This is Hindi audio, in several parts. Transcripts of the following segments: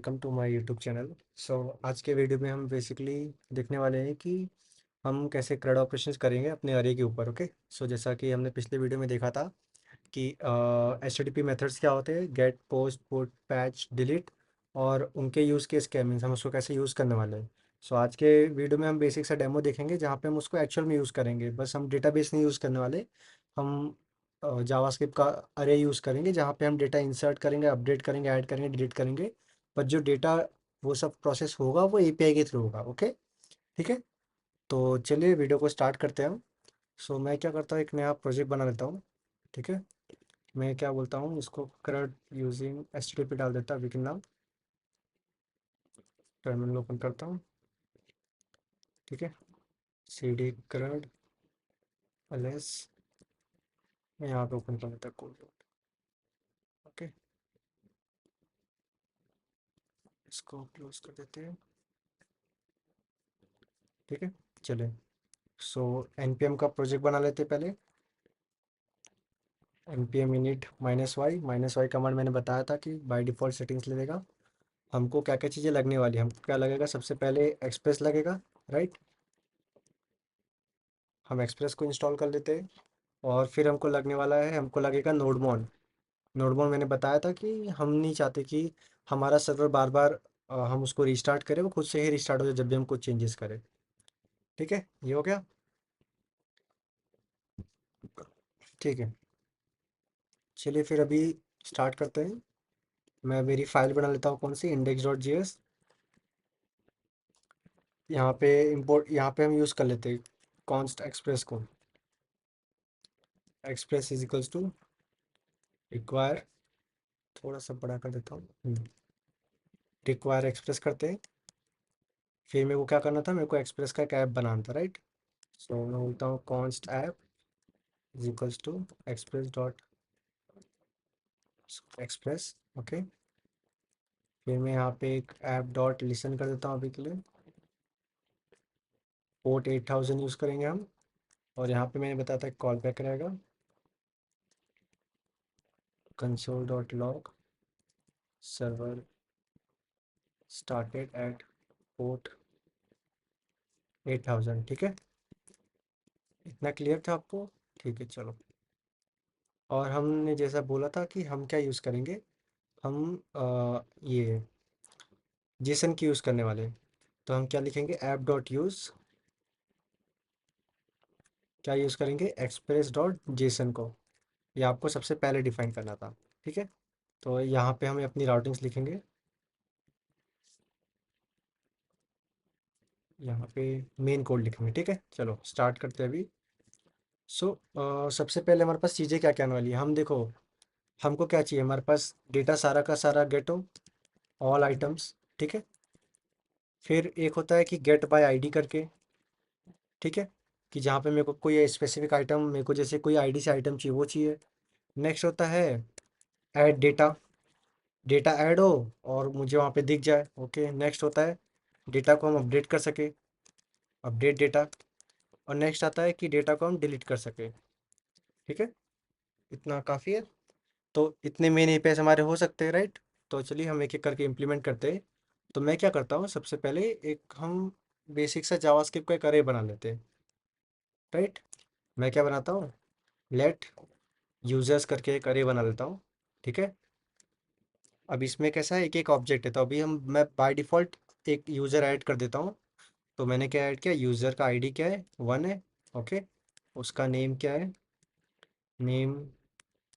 Welcome to my YouTube channel. आज के वीडियो में हम बेसिकली देखने वाले हैं कि हम कैसे CRUD ऑपरेशंस करेंगे अपने अरे के ऊपर। ओके, जैसा कि हमने पिछले वीडियो में देखा था कि HTTP मेथड्स क्या होते हैं, get, post, put, patch, delete, और उनके यूज़ केस क्या मीन्स हम उसको कैसे यूज़ करने वाले हैं। आज के वीडियो में हम बेसिक सा डेमो देखेंगे जहाँ पे हम उसको एक्चुअल में यूज़ करेंगे। बस हम डेटाबेस नहीं यूज़ करने वाले, हम जावास्क्रिप्ट का अरे यूज़ करेंगे जहाँ पे हम डेटा इंसर्ट करेंगे, अपडेट करेंगे, ऐड करेंगे, डिलीट करेंगे। पर जो डेटा वो सब प्रोसेस होगा वो एपीआई के थ्रू होगा। ओके, ठीक है। तो चलिए वीडियो को स्टार्ट करते हैं हम। मैं क्या करता हूँ, एक नया प्रोजेक्ट बना लेता हूँ। ठीक है, मैं क्या बोलता हूँ इसको, CRUD यूजिंग HTTP डाल देता हूँ विकिन नाम। टर्मिनल ओपन करता हूँ। ठीक है, cd CRUD ls, मैं यहाँ पे ओपन कर लेता हूँ कोड। ओके, इसको क्लोज कर देते हैं। ठीक है, चलिए। npm का प्रोजेक्ट बना लेते हैं पहले। npm init -y कमांड मैंने बताया था कि बाय डिफ़ॉल्ट सेटिंग्स ले लेगा। हमको क्या क्या चीज़ें लगने वाली, हमको क्या लगेगा, सबसे पहले एक्सप्रेस लगेगा। राइट, हम एक्सप्रेस को इंस्टॉल कर लेते हैं। और फिर हमको लगने वाला है, हमको लगेगा नोडमोन। नोडमोन मैंने बताया था कि हम नहीं चाहते कि हमारा सर्वर बार बार हम उसको रिस्टार्ट करें, वो खुद से ही रिस्टार्ट हो जाए जब भी हम कुछ चेंजेस करें। ठीक है, ये हो गया। ठीक है, चलिए फिर अभी स्टार्ट करते हैं। मैं मेरी फाइल बना लेता हूँ, कौन सी, index.js। यहाँ पे इंपोर्ट, यहाँ पे हम यूज़ कर लेते हैं कॉन्स्ट एक्सप्रेस को। Express is equals to require, थोड़ा सा बड़ा कर देता हूँ, रिक्वायर एक्सप्रेस करते हैं। फिर मेरे को क्या करना था, मेरे को एक्सप्रेस का एक ऐप बनाना था। राइट, मैं बोलता हूँ const app is equals to express dot express. Okay, फिर मैं यहाँ पे एक ऐप डॉट लिसन कर देता हूँ अभी के लिए। पोर्ट 8000 यूज़ करेंगे हम। और यहाँ पे मैंने बताया था कॉल बैक रहेगा, console dot log server started at port 8000। ठीक है, इतना क्लियर था आपको? ठीक है, चलो। और हमने जैसा बोला था कि हम क्या यूज़ करेंगे, हम ये जेसन की यूज़ करने वाले हैं। तो हम क्या लिखेंगे, ऐप डॉट यूज़, क्या यूज़ करेंगे, एक्सप्रेस डॉट जेसन को। ये आपको सबसे पहले डिफाइन करना था। ठीक है, तो यहाँ पे हमें अपनी राउटिंग्स लिखेंगे। यहाँ पे मेन कोड लिखेंगे। ठीक है, चलो स्टार्ट करते हैं अभी। सबसे पहले हमारे पास चीज़ें क्या क्या आने वाली है, हम देखो, हमको क्या चाहिए, हमारे पास डेटा सारा का सारा गेट हो, ऑल आइटम्स। ठीक है, फिर एक होता है कि गेट बाय आईडी करके। ठीक है, कि जहाँ पे मेरे को कोई स्पेसिफिक आइटम, मेरे को जैसे कोई आईडी से आइटम चाहिए वो चाहिए। नेक्स्ट होता है ऐड डेटा, डेटा ऐड हो और मुझे वहाँ पे दिख जाए। ओके, नेक्स्ट होता है डेटा को हम अपडेट कर सके, अपडेट डेटा। और नेक्स्ट आता है कि डेटा को हम डिलीट कर सके। ठीक है, इतना काफ़ी है। तो इतने मेन एपीआई हमारे हो सकते हैं। राइट, तो चलिए हम एक एक करके इम्प्लीमेंट करते हैं। तो मैं क्या करता हूँ, सबसे पहले एक हम बेसिक सा जावास्क्रिप्ट का एक अरे बना लेते हैं। राइट, मैं क्या बनाता हूँ, लेट यूजर्स करके एक अरे बना लेता हूँ। ठीक है, अब इसमें कैसा है, एक एक ऑब्जेक्ट है, तो अभी मैं बाय डिफ़ॉल्ट एक यूज़र ऐड कर देता हूँ। तो मैंने क्या ऐड किया, यूज़र का आईडी क्या है, 1 है। ओके, उसका नेम क्या है, नेम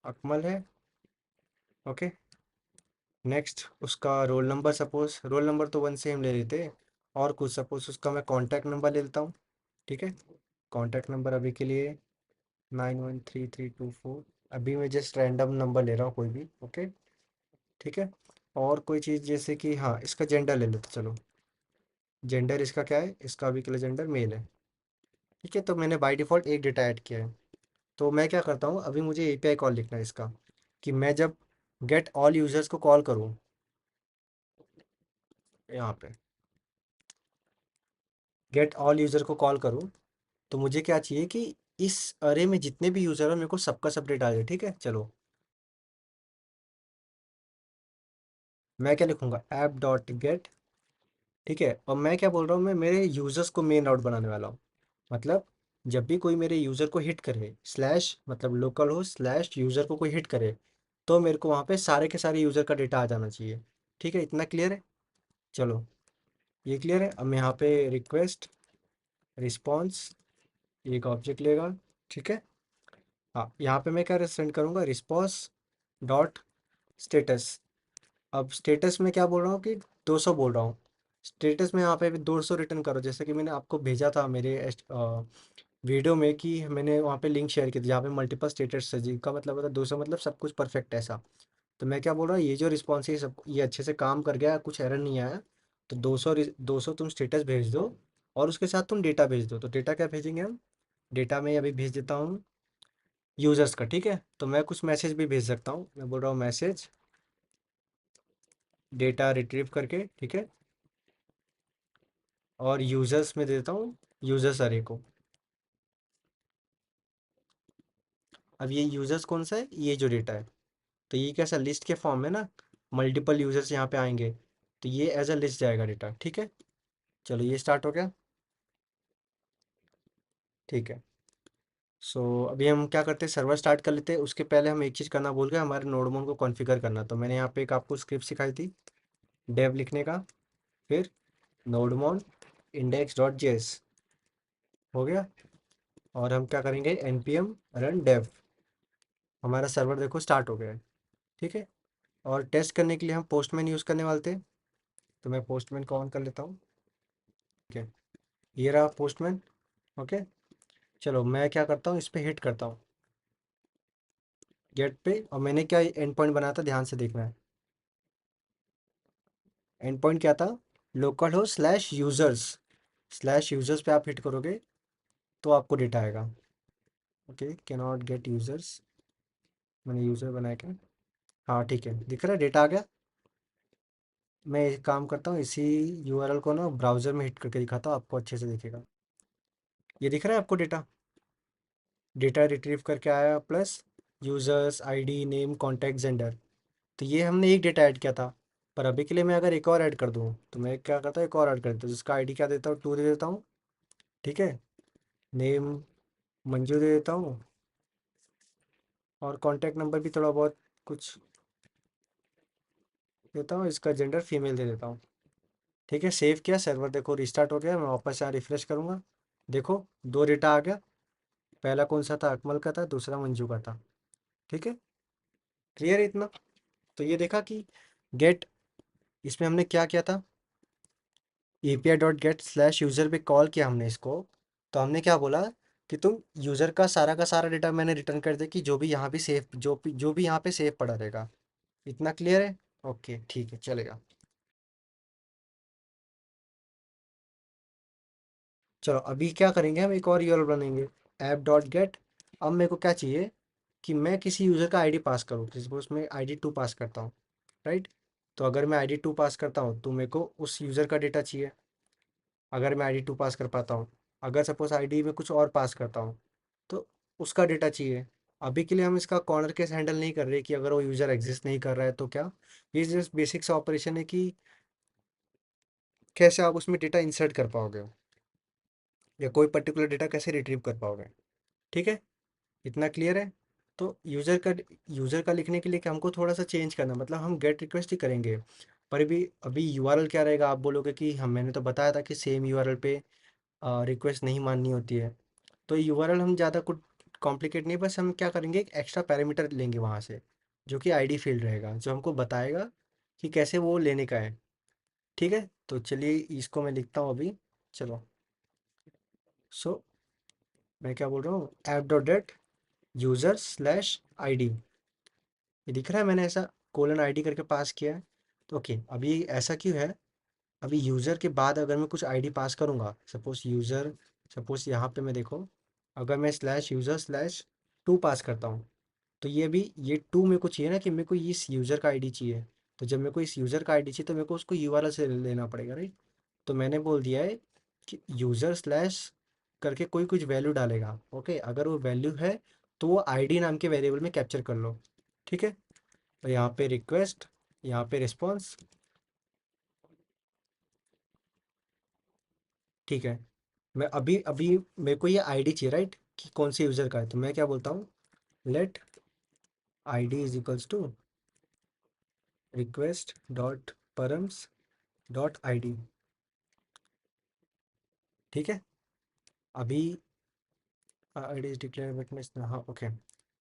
अकमल है। ओके, नेक्स्ट उसका roll number, suppose roll number तो 1 से हम ले लेते हैं। और कुछ सपोज उसका मैं कॉन्टैक्ट नंबर ले लेता हूँ। ठीक है, कॉन्टैक्ट नंबर अभी के लिए 913324। अभी मैं जस्ट रैंडम नंबर ले रहा हूँ कोई भी। ओके, ठीक है। और कोई चीज़ जैसे कि हाँ, इसका जेंडर ले लेते, चलो। जेंडर इसका क्या है, इसका अभी के लिए जेंडर मेल है। ठीक है, तो मैंने बाय डिफ़ॉल्ट एक डेटा ऐड किया है। तो मैं क्या करता हूँ, अभी मुझे एपीआई कॉल लिखना है इसका, कि मैं जब गेट ऑल यूज़र्स को कॉल करूँ, यहाँ पे गेट ऑल यूज़र को कॉल करूँ, तो मुझे क्या चाहिए कि इस अरे में जितने भी यूज़र हो, मेरे को सबका सब डेटा आ जाए। ठीक है, चलो। मैं क्या लिखूंगा, ऐप डॉट गेट। ठीक है, और मैं क्या बोल रहा हूँ, मैं मेरे यूजर्स को मेन राउट बनाने वाला हूँ। मतलब जब भी कोई मेरे यूज़र को हिट करे, स्लैश मतलब लोकल हो स्लैश यूज़र को कोई हिट करे, तो मेरे को वहाँ पे सारे के सारे यूज़र का डेटा आ जाना चाहिए। ठीक है, इतना क्लियर है। चलो, ये क्लियर है। अब मैं यहाँ पे रिक्वेस्ट रिस्पॉन्स एक ऑब्जेक्ट लेगा। ठीक है। हाँ, यहाँ पे मैं क्या सेंड करूँगा, रिस्पॉन्स डॉट स्टेटस। अब स्टेटस में क्या बोल रहा हूँ कि 200 बोल रहा हूँ। स्टेटस में यहाँ पे भी 200 रिटर्न करो, जैसे कि मैंने आपको भेजा था मेरे वीडियो में, कि मैंने वहाँ पे लिंक शेयर की थी जहाँ पे मल्टीपल स्टेटस है, जिनका मतलब होता है 200, मतलब सब कुछ परफेक्ट है ऐसा। तो मैं क्या बोल रहा हूँ, ये जो रिस्पॉन्स है सब ये अच्छे से काम कर गया, कुछ एरर नहीं आया। तो 200 तुम स्टेटस भेज दो, और उसके साथ तुम डेटा भेज दो। तो डेटा क्या भेजेंगे हम, डेटा में अभी भेज देता हूँ यूजर्स का। ठीक है, तो मैं कुछ मैसेज भी भेज सकता हूँ। मैं बोल रहा हूँ मैसेज डेटा रिट्रीव करके। ठीक है, और यूजर्स में देता हूँ यूजर्स अरे को। अब ये यूजर्स कौन सा है, ये जो डेटा है, तो ये कैसा लिस्ट के फॉर्म में ना, मल्टीपल यूजर्स यहाँ पे आएंगे, तो ये एज अ लिस्ट जाएगा डेटा। ठीक है, चलो ये स्टार्ट हो गया। ठीक है। सो अभी हम क्या करते हैं, सर्वर स्टार्ट कर लेते हैं। उसके पहले हम एक चीज़ करना भूल गए, हमारे नोडमोन को कॉन्फ़िगर करना। तो मैंने यहाँ पे एक आपको स्क्रिप्ट सिखाई थी डेव लिखने का। फिर नोडमोन इंडेक्स डॉट जेएस हो गया। और हम क्या करेंगे, npm रन डेव। हमारा सर्वर देखो स्टार्ट हो गया है। ठीक है, और टेस्ट करने के लिए हम पोस्टमैन यूज़ करने वाले थे। तो मैं पोस्टमैन को ऑन कर लेता हूँ। ठीक है, ये रहा पोस्टमैन। ओके, चलो मैं क्या करता हूँ, इस पर हिट करता हूँ गेट पे। और मैंने क्या एंड पॉइंट बनाया था, ध्यान से देखना है। एंड पॉइंट क्या था, लोकल हो स्लैश यूजर्स पे आप हिट करोगे तो आपको डेटा आएगा। Okay, can not gate users, मैंने यूज़र बनाया क्या। हाँ ठीक है, दिख रहा है डेटा आ गया। मैं एक काम करता हूँ, इसी यूआरएल को ना ब्राउज़र में हिट करके दिखाता हूँ, आपको अच्छे से दिखेगा। ये दिख रहा है आपको डेटा, डेटा रिट्रीव करके आया, plus users ID name contact gender. तो ये हमने एक डेटा ऐड किया था। पर अभी के लिए मैं अगर एक और ऐड कर दूँ, तो मैं क्या करता हूँ, एक और ऐड कर देता हूँ, जिसका आईडी क्या देता हूँ, 2 दे देता हूँ। ठीक है, नेम मंजू दे देता हूँ, और कॉन्टैक्ट नंबर भी थोड़ा बहुत कुछ देता हूँ, इसका जेंडर फीमेल दे देता हूँ। ठीक है, सेव किया, सर्वर देखो रिस्टार्ट हो गया। मैं वापस यहाँ रिफ्रेश करूँगा, देखो 2 डेटा आ गया। पहला कौन सा था, अकमल का था, दूसरा मंजू का था। ठीक है, क्लियर है इतना। तो ये देखा कि गेट, इसमें हमने क्या किया था, API dot gate slash user पे कॉल किया हमने इसको। तो हमने क्या बोला कि तुम यूज़र का सारा डेटा मैंने रिटर्न कर दे, कि जो भी यहाँ भी सेव, जो भी यहाँ पे सेव पड़ा रहेगा। इतना क्लियर है। ओके ठीक है, चलेगा। चलो अभी क्या करेंगे, हम एक और यूआरएल बनाएंगे, ऐप डॉट गेट। अब मेरे को क्या चाहिए कि मैं किसी यूज़र का आईडी पास करूँ, सपोज मैं आईडी 2 पास करता हूँ। राइट, तो अगर मैं आईडी 2 पास करता हूँ तो मेरे को उस यूज़र का डेटा चाहिए, अगर मैं आईडी 2 पास कर पाता हूँ। अगर सपोज आईडी में कुछ और पास करता हूँ, तो उसका डेटा चाहिए। अभी के लिए हम इसका कॉर्नर केस हैंडल नहीं कर रहे कि अगर वो यूज़र एग्जिस्ट नहीं कर रहा है तो क्या। ये जस्ट बेसिक सा ऑपरेशन है कि कैसे आप उसमें डेटा इंसर्ट कर पाओगे, या कोई पर्टिकुलर डेटा कैसे रिट्रीव कर पाओगे। ठीक है, इतना क्लियर है। तो यूज़र का लिखने के लिए कि हमको थोड़ा सा चेंज करना, मतलब हम गेट रिक्वेस्ट ही करेंगे। पर अभी अभी यूआरएल क्या रहेगा, आप बोलोगे कि हम, मैंने तो बताया था कि सेम यूआरएल पे रिक्वेस्ट नहीं माननी होती है। तो यूआरएल हम ज़्यादा कुछ कॉम्प्लिकेट नहीं, बस हम क्या करेंगे, एक एक्स्ट्रा पैरामीटर लेंगे वहाँ से, जो कि आईडी फील्ड रहेगा, जो हमको बताएगा कि कैसे वो लेने का है। ठीक है, तो चलिए इसको मैं लिखता हूँ अभी। चलो, सो मैं क्या बोल रहा हूँ, app dot date user slash I. ये दिख रहा है, मैंने ऐसा कोलन आईडी करके पास किया है। तो ओके, अभी ऐसा क्यों है, अभी यूज़र के बाद अगर मैं कुछ आईडी पास करूँगा, सपोज यहाँ पे मैं देखो, अगर मैं स्लैश यूज़र स्लैश 2 पास करता हूँ, तो ये भी ये 2 मेरे को चाहिए ना, कि मेरे को इस यूज़र का आईडी चाहिए। तो जब मेरे को इस यूज़र का आईडी चाहिए, तो मेरे को उसको यूआरएल से लेना पड़ेगा, राइट। तो मैंने बोल दिया है कि यूज़र स्लैश करके कोई कुछ वैल्यू डालेगा। ओके, अगर वो वैल्यू है तो वो आईडी नाम के वेरिएबल में कैप्चर कर लो। ठीक है, तो यहाँ पे रिक्वेस्ट यहाँ पे रिस्पॉन्स, ठीक है। मैं अभी अभी मेरे को ये आईडी चाहिए, राइट, कि कौन से यूज़र का है, तो मैं क्या बोलता हूँ, let ID is equals to request dot params dot ID, ठीक है। अभी आईडी इज डिक्लेयर विटनेस, हाँ ओके।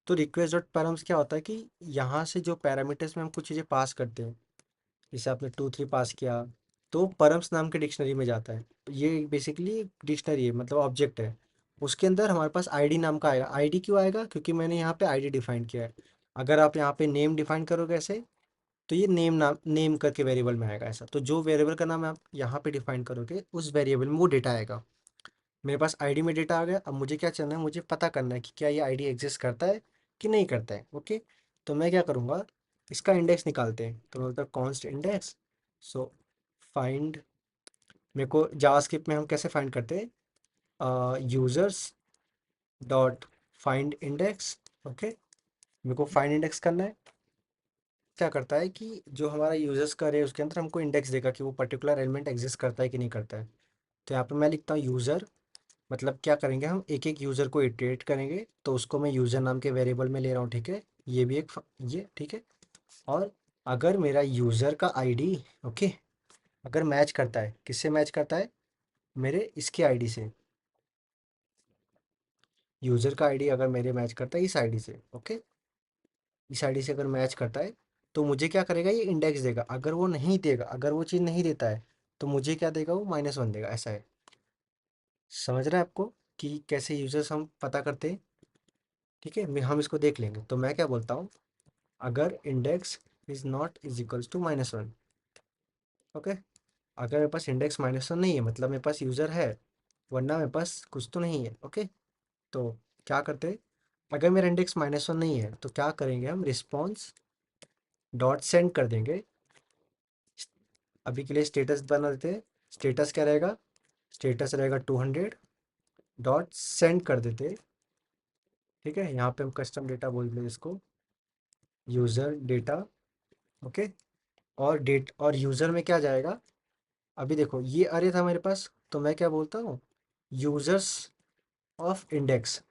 तो रिक्वेस्ट डॉट पैराम्स क्या होता है कि यहाँ से जो पैरामीटर्स में हम कुछ चीज़ें पास करते हैं, जैसे आपने 2 3 पास किया, तो परम्स नाम के डिक्शनरी में जाता है। ये बेसिकली डिक्शनरी है, मतलब ऑब्जेक्ट है। उसके अंदर हमारे पास आईडी नाम का आएगा। आईडी क्यों आएगा, क्योंकि मैंने यहाँ पे आईडी डिफाइन किया है। अगर आप यहाँ पे नेम डिफाइन करोगे ऐसे, तो ये नेम नाम नेम करके वेरिएबल में आएगा ऐसा। तो जो वेरिएबल का नाम आप यहाँ पे डिफाइन करोगे, उस वेरिएबल में वो डेटा आएगा। मेरे पास आईडी में डेटा आ गया। अब मुझे क्या करना है, मुझे पता करना है कि क्या ये आईडी एग्जिस्ट करता है कि नहीं करता है, ओके। तो मैं क्या करूँगा, इसका इंडेक्स निकालते हैं। तो मैं बोलता हूँ कॉन्स्ट इंडेक्स। सो फाइंड, मेरे को जावास्क्रिप्ट में हम कैसे फाइंड करते हैं, users dot find index, okay. मेरे को फाइंड इंडेक्स करना है। क्या करता है कि जो हमारा यूजर्स का है उसके अंदर हमको इंडेक्स देगा कि वो पर्टिकुलर एलिमेंट एग्जिस्ट करता है कि नहीं करता है। तो यहाँ पे मैं लिखता हूँ यूज़र, मतलब क्या करेंगे, हम एक एक यूज़र को इटरेट करेंगे, तो उसको मैं यूज़र नाम के वेरिएबल में ले रहा हूँ, ठीक है। ये भी एक ये ठीक है। और अगर मेरा यूज़र का आईडी, ओके, अगर मैच करता है, किससे मैच करता है, मेरे इसके आईडी से, यूज़र का आईडी अगर मेरे मैच करता है इस आईडी से, ओके, इस आईडी से अगर मैच करता है, तो मुझे क्या करेगा, ये इंडेक्स देगा। अगर वो नहीं देगा, अगर वो चीज़ नहीं देता है, तो मुझे क्या देगा, वो -1 देगा, ऐसा है। समझ रहा है आपको कि कैसे यूज़र्स हम पता करते हैं, ठीक है। हम इसको देख लेंगे। तो मैं क्या बोलता हूँ, अगर index is not is equals to -1, okay. अगर मेरे पास इंडेक्स -1 नहीं है, मतलब मेरे पास यूज़र है, वरना मेरे पास कुछ तो नहीं है, ओके। तो क्या करते हैं, अगर मेरा इंडेक्स -1 नहीं है, तो क्या करेंगे, हम रिस्पॉन्स डॉट सेंड कर देंगे। अभी के लिए स्टेटस बना देते हैं। स्टेटस क्या रहेगा, स्टेटस रहेगा 200 डॉट सेंड कर देते, ठीक है। यहाँ पे हम कस्टम डेटा बोल दें इसको, यूज़र डेटा, ओके। और डेट और यूज़र में क्या जाएगा, अभी देखो ये अरे था मेरे पास, तो मैं क्या बोलता हूँ, users of index.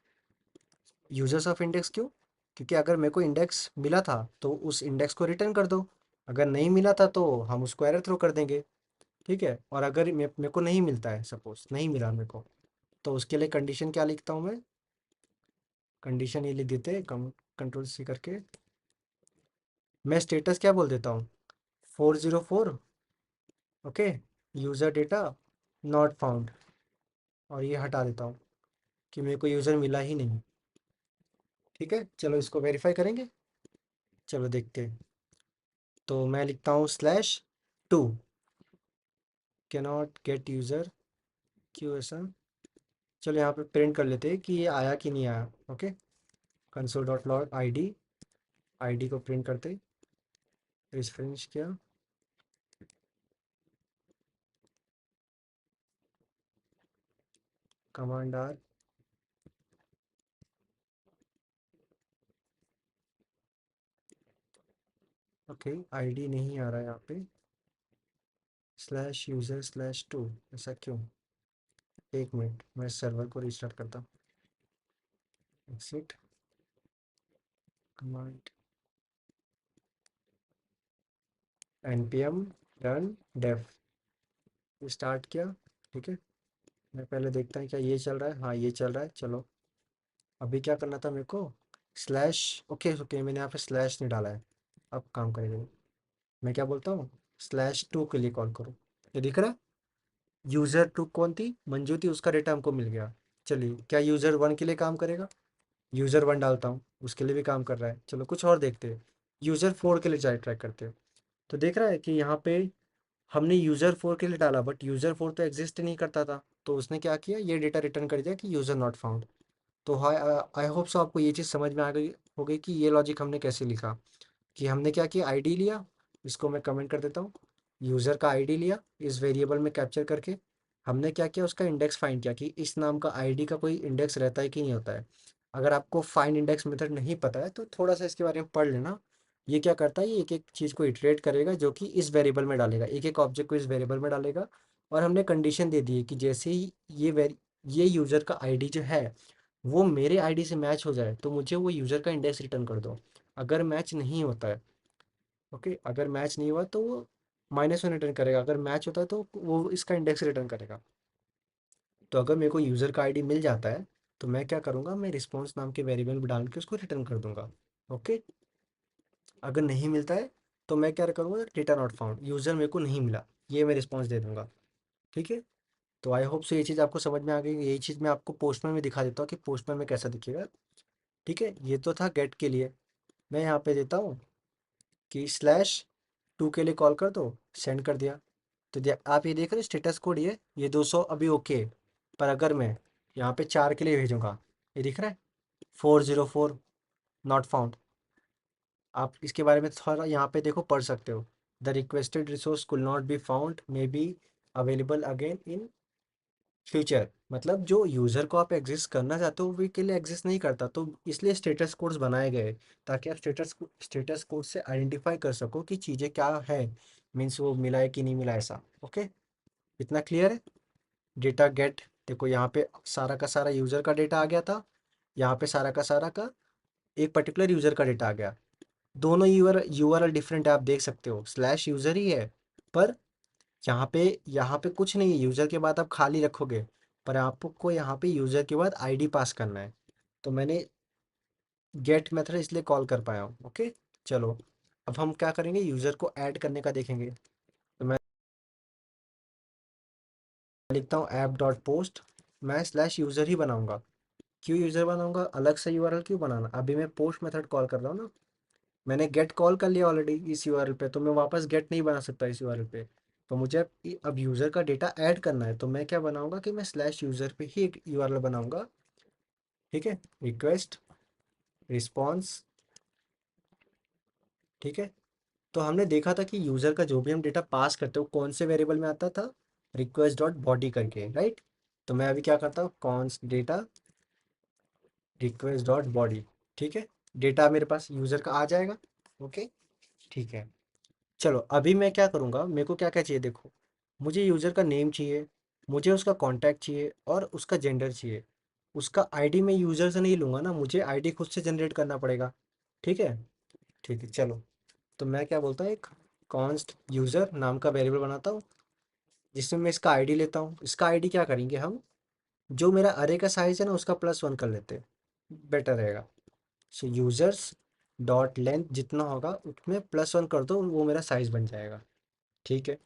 Users of index क्यों, क्योंकि अगर मेरे को इंडेक्स मिला था तो उस इंडेक्स को रिटर्न कर दो। अगर नहीं मिला था तो हम उसको एरर थ्रो कर देंगे, ठीक है। और अगर मेरे को नहीं मिलता है, सपोज नहीं मिला मेरे को, तो उसके लिए कंडीशन क्या लिखता हूँ मैं, कंडीशन ये लिख देते कम, कंट्रोल सी करके मैं स्टेटस क्या बोल देता हूँ, 404, okay, user data not found, और ये हटा देता हूँ कि मेरे को यूज़र मिला ही नहीं, ठीक है। चलो इसको वेरीफाई करेंगे, चलो देखते हैं। तो मैं लिखता हूँ /2 कैन नॉट गेट यूज़र, क्यों ऐसा। चलो यहाँ पे प्रिंट कर लेते हैं कि ये आया कि नहीं आया, okay. Console dot log ID, ID को प्रिंट करते, रिफ्रेश किया, कमांड आर, ओके, आईडी नहीं आ रहा है यहाँ पे, /user/2, ऐसा क्यों। एक मिनट, मैं सर्वर को रिस्टार्ट करता हूँ, exit, command npm run dev, start किया, ठीक है। मैं पहले देखता हूँ क्या ये चल रहा है, हाँ ये चल रहा है, चलो। अभी क्या करना था मेरे को, स्लैश, ओके ओके, मैंने यहाँ पे स्लैश नहीं डाला है, अब काम करेगा ये। मैं क्या बोलता हूँ, /2 के लिए कॉल करो, ये दिख रहा है। यूज़र 2 कौन थी, मंजू थी, उसका डेटा हमको मिल गया। चलिए, क्या यूज़र 1 के लिए काम करेगा, यूज़र 1 डालता हूँ, उसके लिए भी काम कर रहा है। चलो कुछ और देखते हैं, यूज़र 4 के लिए ट्राई करते हैं। तो देख रहा है कि यहाँ पे हमने यूज़र 4 के लिए डाला, बट यूज़र 4 तो एग्जिस्ट नहीं करता था। तो उसने क्या किया, ये डेटा रिटर्न कर दिया कि यूज़र नॉट फाउंड। तो हाई, आई होप सो आपको ये चीज़ समझ में आ गई होगी कि ये लॉजिक हमने कैसे लिखा, कि हमने क्या किया, आईडी लिया, इसको मैं कमेंट कर देता हूँ, यूज़र का आईडी लिया, इस वेरिएबल में कैप्चर करके हमने क्या किया, उसका इंडेक्स फाइंड किया कि इस नाम का आईडी का कोई इंडेक्स रहता है कि नहीं होता है। अगर आपको फाइंड इंडेक्स मेथड नहीं पता है, तो थोड़ा सा इसके बारे में पढ़ लेना, ये क्या करता है, ये एक एक चीज़ को इटरेट करेगा जो कि इस वेरिएबल में डालेगा, एक एक ऑब्जेक्ट को इस वेरिएबल में डालेगा। और हमने कंडीशन दे दी है कि जैसे ही ये यूज़र का आईडी जो है वो मेरे आईडी से मैच हो जाए तो मुझे वो यूज़र का इंडेक्स रिटर्न कर दो। अगर मैच नहीं होता है, ओके, अगर मैच नहीं हुआ तो वो -1 रिटर्न करेगा, अगर मैच होता है तो वो इसका इंडेक्स रिटर्न करेगा। तो अगर मेरे को यूज़र का आईडी मिल जाता है तो मैं क्या करूँगा, मैं रिस्पॉन्स नाम के वेरिएबल में डाल के उसको रिटर्न कर दूंगा। ओके। अगर नहीं मिलता है तो मैं क्या करूँगा, डेटा नॉट फाउंड, यूज़र मेरे को नहीं मिला, ये मैं रिस्पॉन्स दे दूंगा। ठीक है। तो आई होप से ये चीज़ आपको समझ में आ गई। यही चीज़ मैं आपको पोस्टमैन में दिखा देता हूँ कि पोस्टमैन में कैसा दिखेगा। ठीक है, ये तो था गेट के लिए। मैं यहाँ पे देता हूँ कि /2 के लिए कॉल कर दो, सेंड कर दिया। तो आप ये देख रहे हो स्टेटस कोड, ये 200 अभी ओके है। पर अगर मैं यहाँ पे 4 के लिए भेजूंगा, ये दिख रहा है 404 नॉट फाउंड। आप इसके बारे में थोड़ा यहाँ पे देखो, पढ़ सकते हो। द रिक्वेस्टेड रिसोर्स कुल not be found, may be available again in future. मतलब जो यूज़र को आप एग्जिस्ट करना चाहते हो वो के लिए एग्जिस्ट नहीं करता, तो इसलिए स्टेटस कोड्स बनाए गए ताकि आप स्टेटस कोड से आइडेंटिफाई कर सको कि चीज़ें क्या है, मीन्स वो मिला है कि नहीं मिला, ऐसा। ओके, इतना क्लियर है। डेटा गेट, देखो यहाँ पे सारा का सारा यूज़र का डेटा आ गया था, यहाँ पे सारा का सारा का एक पर्टिकुलर यूज़र का डेटा आ गया। दोनों यूआरएल डिफरेंट है, आप देख सकते हो, /यूज़र ही है। पर यहाँ पे कुछ नहीं है, यूज़र के बाद आप खाली रखोगे, पर आपको यहाँ पे यूज़र के बाद आईडी पास करना है। तो मैंने गेट मेथड इसलिए कॉल कर पाया हूँ। ओके। चलो, अब हम क्या करेंगे, यूज़र को ऐड करने का देखेंगे। तो मैं लिखता हूँ ऐप डॉट पोस्ट, मैं /यूज़र ही बनाऊंगा। क्यों यूज़र बनाऊंगा, अलग से यूआरएल क्यों बनाना, अभी मैं पोस्ट मेथड कॉल कर रहा हूँ ना। मैंने गेट कॉल कर लिया ऑलरेडी इस यूआरएल पे, तो मैं वापस गेट नहीं बना सकता इस यूआरएल पे। तो मुझे अब यूज़र का डेटा ऐड करना है, तो मैं क्या बनाऊंगा कि मैं /यूज़र पे ही एक यूआरएल बनाऊंगा। ठीक है, रिक्वेस्ट रिस्पॉन्स। ठीक है। तो हमने देखा था कि यूज़र का जो भी हम डेटा पास करते हो कौन से वेरिएबल में आता था, रिक्वेस्ट डॉट बॉडी करके, राइट। तो मैं अभी क्या करता हूँ, cons data request dot body. ठीक है, डेटा मेरे पास यूज़र का आ जाएगा। ओके। ठीक है। चलो, अभी मैं क्या करूँगा, मेरे को क्या क्या चाहिए देखो। मुझे यूज़र का नेम चाहिए, मुझे उसका कॉन्टैक्ट चाहिए और उसका जेंडर चाहिए। उसका आईडी मैं यूज़र से नहीं लूँगा ना, मुझे आईडी खुद से जनरेट करना पड़ेगा। ठीक है। ठीक है, चलो। तो मैं क्या बोलता हूँ, एक कॉन्स्ट यूज़र नाम का वेरिएबल बनाता हूँ जिसमें मैं इसका आईडी लेता हूँ। इसका आईडी क्या करेंगे हम, जो मेरा अरे का साइज़ है ना उसका +1 कर लेते हैं, बेटर रहेगा। सो यूज़र्स डॉट लेंथ जितना होगा उसमें +1 कर दो, वो मेरा साइज़ बन जाएगा। ठीक है।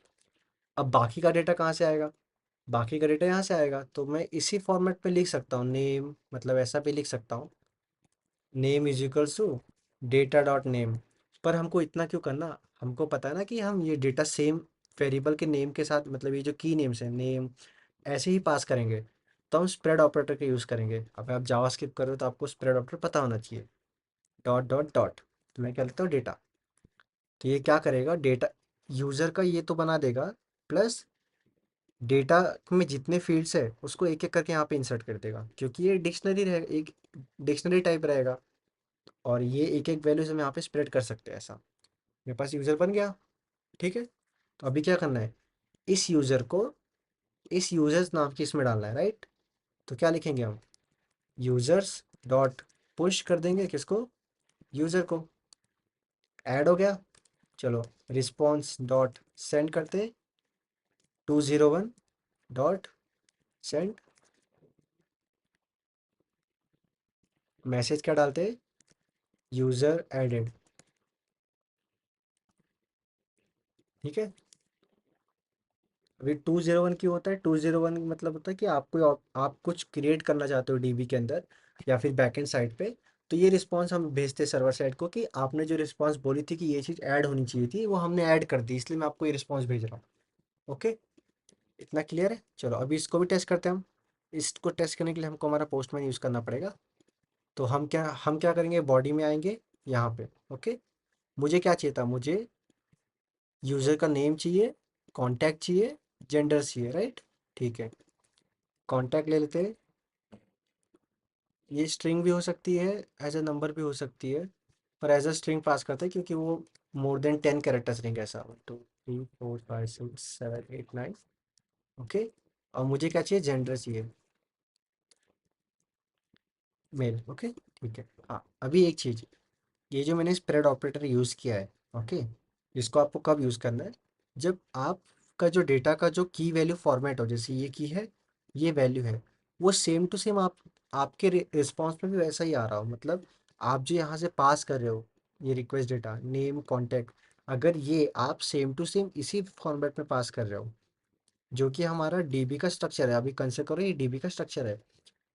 अब बाकी का डेटा कहाँ से आएगा, बाकी का डेटा यहाँ से आएगा, तो मैं इसी फॉर्मेट पे लिख सकता हूँ, नेम, मतलब ऐसा भी लिख सकता हूँ, name is equals to data dot name. पर हमको इतना क्यों करना, हमको पता है ना कि हम ये डेटा सेम वेरिएबल के नेम के साथ, मतलब ये जो की नेम्स है नेम, ऐसे ही पास करेंगे। तो हम स्प्रेड ऑपरेटर का यूज़ करेंगे। अब आप जावास्क्रिप्ट करो तो आपको स्प्रेड ऑपरेटर पता होना चाहिए, डॉट डॉट डॉट। तो मैं क्या लिखता हूँ, डेटा। तो ये क्या करेगा, डेटा यूज़र का ये तो बना देगा, प्लस डेटा में जितने फील्ड्स है उसको एक एक करके यहाँ पे इंसर्ट कर देगा, क्योंकि ये डिक्शनरी रहेगा, एक डिक्शनरी टाइप रहेगा। और ये एक एक वैल्यूज हम यहाँ पे स्प्रेड कर सकते हैं, ऐसा। मेरे पास यूज़र बन गया। ठीक है। तो अभी क्या करना है, इस यूज़र को इस यूज़र्स नाम की इसमें डालना है, राइट। तो क्या लिखेंगे हम, यूज़र्स डॉट पुश कर देंगे किसको, यूज़र को। ऐड हो गया। चलो, रिस्पॉन्स डॉट सेंड करते, 201 डॉट सेंड। मैसेज क्या डालते, यूज़र एडेड। ठीक है। अभी 201 क्यों होता है, 201 मतलब होता है कि आप कुछ क्रिएट करना चाहते हो डीबी के अंदर या फिर बैकएंड साइड पे। तो ये रिस्पांस हम भेजते हैं सर्वर साइड को कि आपने जो रिस्पांस बोली थी कि ये चीज़ ऐड होनी चाहिए थी, वो हमने ऐड कर दी, इसलिए मैं आपको ये रिस्पांस भेज रहा हूँ। ओके, इतना क्लियर है। चलो, अभी इसको भी टेस्ट करते हैं हम। इसको टेस्ट करने के लिए हमको हमारा पोस्टमैन यूज़ करना पड़ेगा। तो हम क्या करेंगे, बॉडी में आएंगे यहाँ पे। ओके, मुझे क्या चाहिए था, मुझे यूज़र का नेम चाहिए, कॉन्टैक्ट चाहिए, जेंडर चाहिए, राइट। ठीक है, कॉन्टैक्ट ले लेते हैं। ये स्ट्रिंग भी हो सकती है, एज अ नंबर भी हो सकती है। पर एज अ स्ट्रिंग पास करते हैं क्योंकि वो मोर देन 10 कैरेक्टर स्ट्रिंग ऐसा 1 2 3 4 5 6 7 8 9। ओके। और मुझे क्या चाहिए, जेंडर चाहिए मेल। ओके ठीक है। हाँ अभी एक चीज़, ये जो मैंने स्प्रेड ऑपरेटर यूज़ किया है, ओके, इसको आपको कब यूज़ करना है, जब आपका जो डेटा का जो की वैल्यू फॉर्मेट हो, जैसे ये की है, ये वैल्यू है, वो सेम टू सेम आपके रिस्पॉन्स में भी वैसा ही आ रहा हो। मतलब आप जो यहाँ से पास कर रहे हो ये रिक्वेस्ट डेटा, नेम कॉन्टैक्ट, अगर ये आप सेम टू सेम इसी फॉर्मेट में पास कर रहे हो जो कि हमारा डीबी का स्ट्रक्चर है, अभी कंसिडर करो ये डीबी का स्ट्रक्चर है,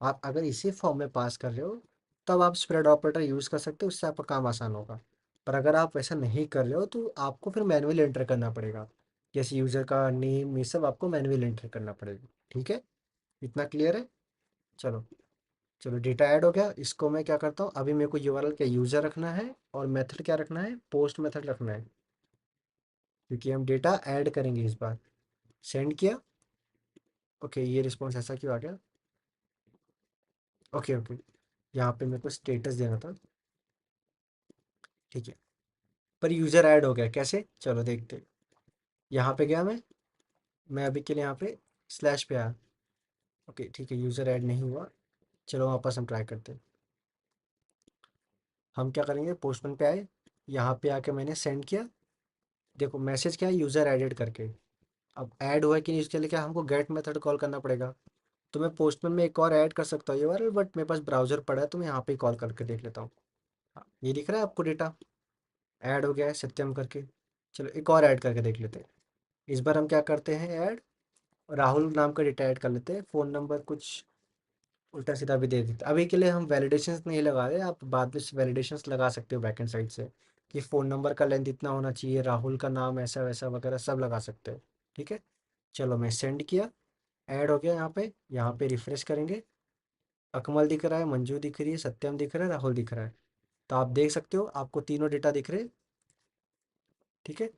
आप अगर इसी फॉर्म में पास कर रहे हो तब आप स्प्रेड ऑपरेटर यूज़ कर सकते हो, उससे आपका काम आसान होगा। पर अगर आप वैसा नहीं कर रहे हो तो आपको फिर मैनुअली एंटर करना पड़ेगा, जैसे यूज़र का नेम, ये सब आपको मैनुअली एंटर करना पड़ेगा। ठीक है, इतना क्लियर है। चलो, चलो डेटा ऐड हो गया, इसको मैं क्या करता हूँ, अभी मेरे को यूआरएल क्या यूज़र रखना है और मेथड क्या रखना है, पोस्ट मेथड रखना है, क्योंकि हम डेटा ऐड करेंगे इस बार। सेंड किया। ओके, ये रिस्पॉन्स ऐसा क्यों आ गया। ओके ओके, यहाँ पे मेरे को स्टेटस देना था। ठीक है, पर यूज़र ऐड हो गया कैसे, चलो देखते हैं। यहाँ पे गया मैं अभी के लिए यहाँ पे स्लैश पे आया। ओके ठीक है, यूज़र ऐड नहीं हुआ। चलो वापस हम ट्राई करते हैं। हम क्या करेंगे, पोस्टमैन पे आए, यहाँ पे आके मैंने सेंड किया। देखो मैसेज क्या है, यूज़र एडेड करके। अब ऐड हुआ है कि नहीं इसके लिए क्या हमको गेट मेथड कॉल करना पड़ेगा। तो मैं पोस्टमैन में एक और ऐड कर सकता हूँ ये वाला, बट मेरे पास ब्राउज़र पड़ा है तो मैं यहाँ पे ही कॉल करके देख लेता हूँ। हाँ, ये दिख रहा है आपको डेटा ऐड हो गया है सत्यम करके। चलो एक और ऐड करके देख लेते हैं। इस बार हम क्या करते हैं, ऐड राहुल नाम का डेटा ऐड कर लेते हैं, फ़ोन नंबर कुछ उल्टा सीधा भी दे देते हैं। अभी के लिए हम वैलिडेशंस नहीं लगा रहे, आप बाद में वैलिडेशंस लगा सकते हो बैकएंड साइड से, कि फ़ोन नंबर का लेंथ इतना होना चाहिए, राहुल का नाम ऐसा वैसा वगैरह सब लगा सकते हो। ठीक है, चलो मैं सेंड किया, ऐड हो गया यहाँ पे रिफ्रेश करेंगे। अकमल दिख रहा है, मंजू दिख रही है, सत्यम दिख रहा है, राहुल दिख रहा है। तो आप देख सकते हो आपको तीनों डेटा दिख रहे हैं। ठीक है,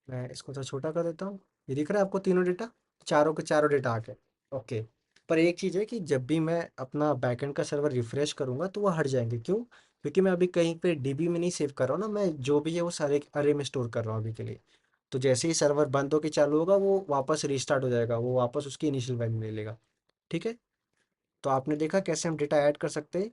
मैं इसको थोड़ा छोटा कर देता हूँ। ये दिख रहा है आपको तीनों डेटा, चारों के चारों डेटा आ गए। ओके, पर एक चीज़ है कि जब भी मैं अपना बैकएंड का सर्वर रिफ्रेश करूँगा तो वो हट जाएंगे, क्यों, क्योंकि मैं अभी कहीं पे डीबी में नहीं सेव कर रहा हूँ ना, मैं जो भी है वो सारे अरे में स्टोर कर रहा हूँ अभी के लिए। तो जैसे ही सर्वर बंद होकर चालू होगा वो वापस रीस्टार्ट हो जाएगा, वो वापस उसकी इनिशियल वैल्यू ले लेगा। ठीक है, तो आपने देखा कैसे हम डेटा ऐड कर सकते हैं।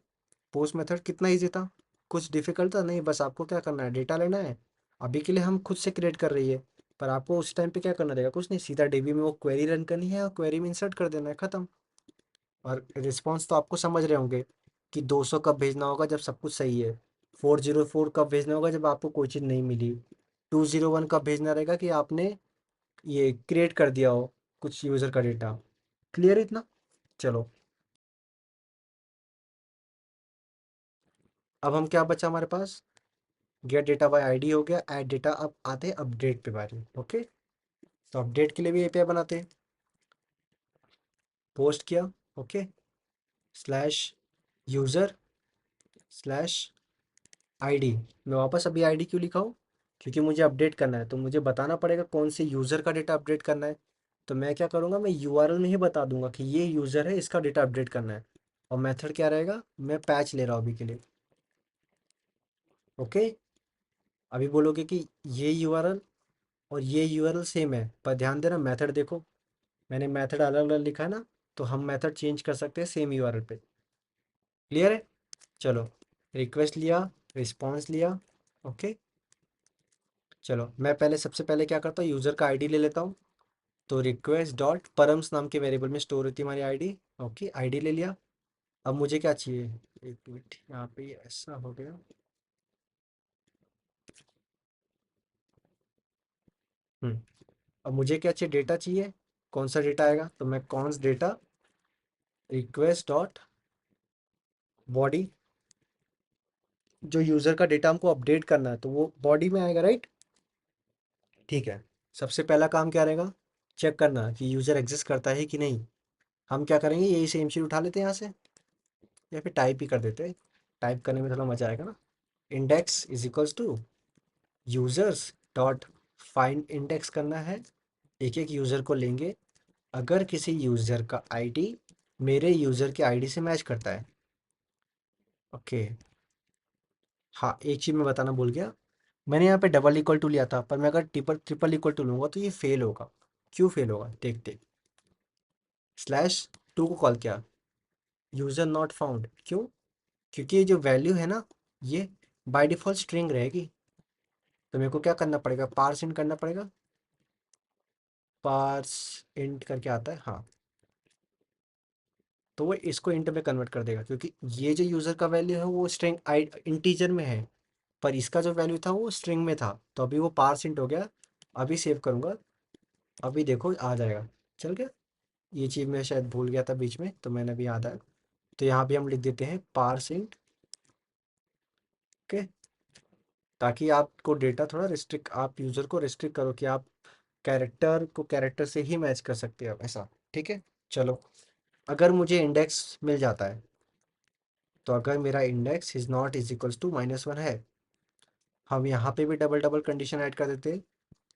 पोस्ट मेथड कितना ईजी था, कुछ डिफिकल्ट था नहीं, बस आपको क्या करना है, डेटा लेना है। अभी के लिए हम खुद से क्रिएट कर रही है, पर आपको उस टाइम पे क्या करना रहेगा, कुछ नहीं, सीधा डीबी में वो क्वेरी रन करनी है और क्वेरी में इंसर्ट कर देना है, खत्म। और रिस्पॉन्स तो आपको समझ रहे होंगे कि 200 कब भेजना होगा जब सब कुछ सही है, 404 कब भेजना होगा जब आपको कोई चीज़ नहीं मिली, 201 कब भेजना रहेगा कि आपने ये क्रिएट कर दिया हो कुछ यूज़र का डेटा। क्लियर इतना। चलो, अब हम क्या बचा हमारे पास, गेट डेटा बाय आईडी हो गया, ऐड डेटा। अब आते हैं अपडेट पे बारी। ओके, तो अपडेट के लिए भी एपीआई बनाते हैं। पोस्ट किया, okay, slash user slash ID. मैं वापस अभी आईडी क्यों लिखा हूँ, क्योंकि मुझे अपडेट करना है तो मुझे बताना पड़ेगा कौन से यूज़र का डेटा अपडेट करना है। तो मैं क्या करूँगा, मैं यूआरएल में ही बता दूंगा कि ये यूज़र है, इसका डेटा अपडेट करना है। और मेथड क्या रहेगा, मैं पैच ले रहा हूँ अभी के लिए। ओके, अभी बोलोगे कि ये यूआरएल और ये यूआरएल सेम है, पर ध्यान देना मेथड देखो, मैंने मेथड अलग अलग लिखा है ना, तो हम मेथड चेंज कर सकते हैं सेम यूआरएल पे। क्लियर है। चलो, रिक्वेस्ट लिया, रिस्पॉन्स लिया। ओके, चलो मैं पहले सबसे पहले क्या करता हूँ, यूज़र का आईडी ले लेता हूँ। तो रिक्वेस्ट डॉट परम्स नाम के वेरिएबल में स्टोर होती है हमारी आईडी। ओके, आईडी ले लिया। अब मुझे क्या चाहिए, एक मिनट, यहाँ पे ये ऐसा हो गया। हम्म, अब मुझे क्या चाहिए, डेटा चाहिए। कौन सा डेटा आएगा, तो मैं कौन डेटा, रिक्वेस्ट डॉट बॉडी, जो यूज़र का डेटा हमको अपडेट करना है तो वो बॉडी में आएगा, राइट। ठीक है, सबसे पहला काम क्या रहेगा, चेक करना कि यूज़र एग्जिस्ट करता है कि नहीं। हम क्या करेंगे, यही सेम चीज़ उठा लेते हैं यहाँ से, या फिर टाइप ही कर देते हैं, टाइप करने में थोड़ा मज़ा आएगा ना। Index is equals to users dot find index करना है। एक एक यूज़र को लेंगे, अगर किसी यूज़र का आईडी मेरे यूज़र के आईडी से मैच करता है। ओके, हाँ, एक चीज़ मैं बताना भूल गया। मैंने यहाँ पे डबल इक्वल टू लिया था, पर मैं अगर ट्रिपल ट्रिपल इक्वल टू लूँगा तो ये फेल होगा। क्यों फेल होगा देख देख। स्लैश टू को कॉल किया, यूज़र नॉट फाउंड, क्यों? क्योंकि ये जो वैल्यू है ना, ये बाय डिफ़ॉल्ट स्ट्रिंग रहेगी। तो मेरे को क्या करना पड़ेगा, पार्स इंट करना पड़ेगा। पार्स इंट करके आता है, हाँ। तो वो इसको इंट में कन्वर्ट कर देगा, क्योंकि ये जो यूज़र का वैल्यू है वो स्ट्रिंग आई इंटीजर में है, पर इसका जो वैल्यू था वो स्ट्रिंग में था। तो अभी वो पार्स इंट हो गया। अभी सेव करूँगा, अभी देखो आ जाएगा। चल गया। ये चीज़ मैं शायद भूल गया था बीच में, तो मैंने अभी याद आया। तो यहाँ भी हम लिख देते हैं पार्स इंट। ओके, ताकि आपको डेटा थोड़ा रिस्ट्रिक्ट, आप यूज़र को रिस्ट्रिक्ट करो कि आप कैरेक्टर को कैरेक्टर से ही मैच कर सकते हो ऐसा। ठीक है, चलो। अगर मुझे इंडेक्स मिल जाता है, तो अगर मेरा index is not is equals to -1 है, हम यहाँ पे भी डबल डबल कंडीशन ऐड कर देते,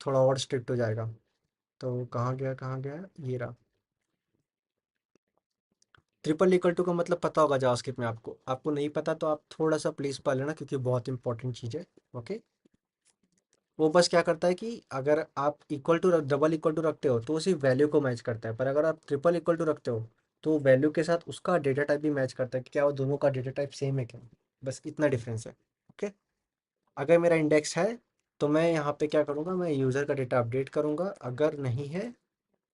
थोड़ा और स्ट्रिक्ट हो जाएगा। तो कहाँ गया, कहाँ गया, ये रहा। ट्रिपल इक्वल टू का मतलब पता होगा जावास्क्रिप्ट में आपको। आपको नहीं पता तो आप थोड़ा सा प्लीज़ पढ़ लेना, क्योंकि बहुत इंपॉर्टेंट चीज़ है। ओके, वो बस क्या करता है कि अगर आप equal to double equal to रखते हो तो वो सिर्फ वैल्यू को मैच करता है, पर अगर आप ट्रिपल इक्वल टू रखते हो तो वैल्यू के साथ उसका डेटा टाइप भी मैच करता है कि क्या वो दोनों का डेटा टाइप सेम है क्या। बस इतना डिफरेंस है। ओके, अगर मेरा इंडेक्स है तो मैं यहाँ पे क्या करूँगा, मैं यूज़र का डेटा अपडेट करूँगा। अगर नहीं है,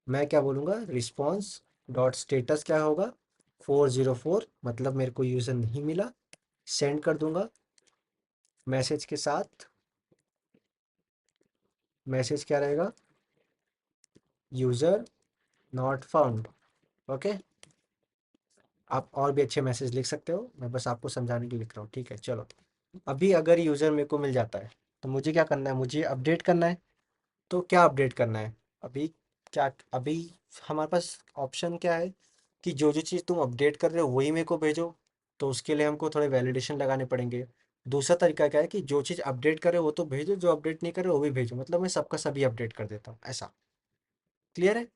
मैं क्या बोलूँगा, रिस्पॉन्स डॉट स्टेटस क्या होगा, 404, मतलब मेरे को यूज़र नहीं मिला। सेंड कर दूंगा मैसेज के साथ। मैसेज क्या रहेगा, यूज़र नॉट फाउंड। ओके, आप और भी अच्छे मैसेज लिख सकते हो, मैं बस आपको समझाने के लिए लिख रहा हूँ। ठीक है, चलो। अभी अगर यूज़र मेरे को मिल जाता है तो मुझे क्या करना है, मुझे अपडेट करना है। तो क्या अपडेट करना है अभी, क्या अभी हमारे पास ऑप्शन क्या है कि जो जो चीज़ तुम अपडेट कर रहे हो वही मेरे को भेजो। तो उसके लिए हमको थोड़े वैलिडेशन लगाने पड़ेंगे। दूसरा तरीका क्या है कि जो चीज़ अपडेट करे वो तो भेजो, जो अपडेट नहीं करे वो भी भेजो, मतलब मैं सबका सभी अपडेट कर देता हूँ ऐसा। क्लियर है?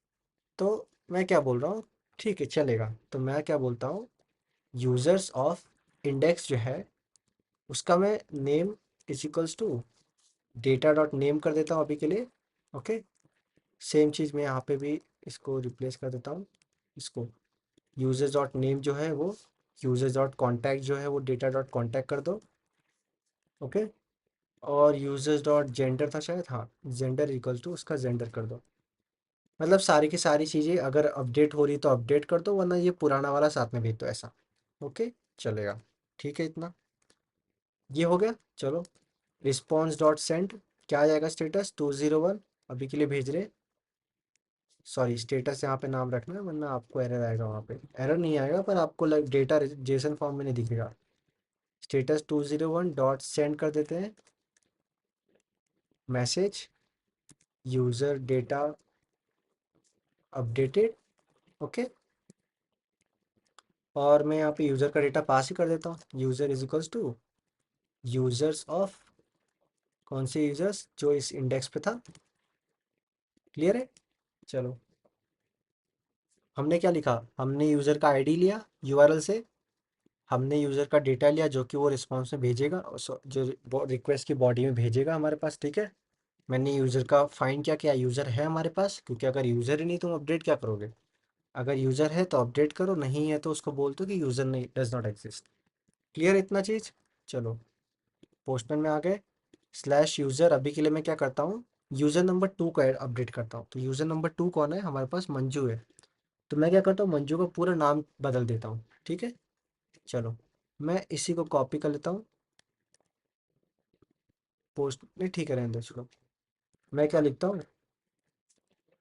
तो मैं क्या बोल रहा हूँ, ठीक है चलेगा, तो मैं क्या बोलता हूँ, यूज़र्स ऑफ इंडेक्स जो है उसका मैं name is equals to data dot name कर देता हूँ अभी के लिए। ओके, सेम चीज़ मैं यहाँ पे भी इसको रिप्लेस कर देता हूँ। इसको यूजर्स डॉट नेम जो है वो यूजर्स डॉट कॉन्टैक्ट जो है वो डेटा डॉट कॉन्टैक्ट कर दो। ओके, और यूजर्स डॉट जेंडर था शायद, हाँ, जेंडर इक्वल्स टू उसका जेंडर कर दो। मतलब सारी की सारी चीज़ें अगर अपडेट हो रही तो अपडेट कर दो, वरना ये पुराना वाला साथ में भेज दो ऐसा। ओके, चलेगा। ठीक है, इतना ये हो गया। चलो, रिस्पॉन्स डॉट सेंड क्या आ जाएगा, स्टेटस 201 अभी के लिए भेज रहे। सॉरी, स्टेटस यहाँ पे नाम रखना है, वरना आपको एरर आएगा। वहाँ पे एरर नहीं आएगा, पर आपको डेटा जेसन फॉर्म में नहीं दिखेगा। स्टेटस 201 डॉट सेंड कर देते हैं message user data updated. Okay, और मैं यहाँ पे यूज़र का डेटा पास ही कर देता हूँ, user is equals to users of कौन से यूज़र्स, जो इस इंडेक्स पे था। क्लियर है? चलो, हमने क्या लिखा, हमने यूज़र का आईडी लिया यूआरएल से, हमने यूज़र का डेटा लिया जो कि वो रिस्पॉन्स में भेजेगा, जो रिक्वेस्ट की बॉडी में भेजेगा हमारे पास। ठीक है, मैंने यूज़र का फाइंड क्या किया, यूज़र है हमारे पास, क्योंकि अगर यूज़र ही नहीं तुम अपडेट क्या करोगे। अगर यूज़र है तो अपडेट करो, नहीं है तो उसको बोल दो कि यूज़र नहीं, डज नॉट एग्जिस्ट। क्लियर इतना चीज़? चलो, पोस्टमैन में आ गए। स्लैश यूज़र, अभी के लिए मैं क्या करता हूँ, यूज़र नंबर 2 का अपडेट करता हूँ। तो यूज़र नंबर 2 कौन है, हमारे पास मंजू है। तो मैं क्या करता हूँ, मंजू का पूरा नाम बदल देता हूँ। ठीक है, चलो, मैं इसी को कॉपी कर लेता हूँ। पोस्ट नहीं, ठीक है, रहने दो, चलो। मैं क्या लिखता हूँ,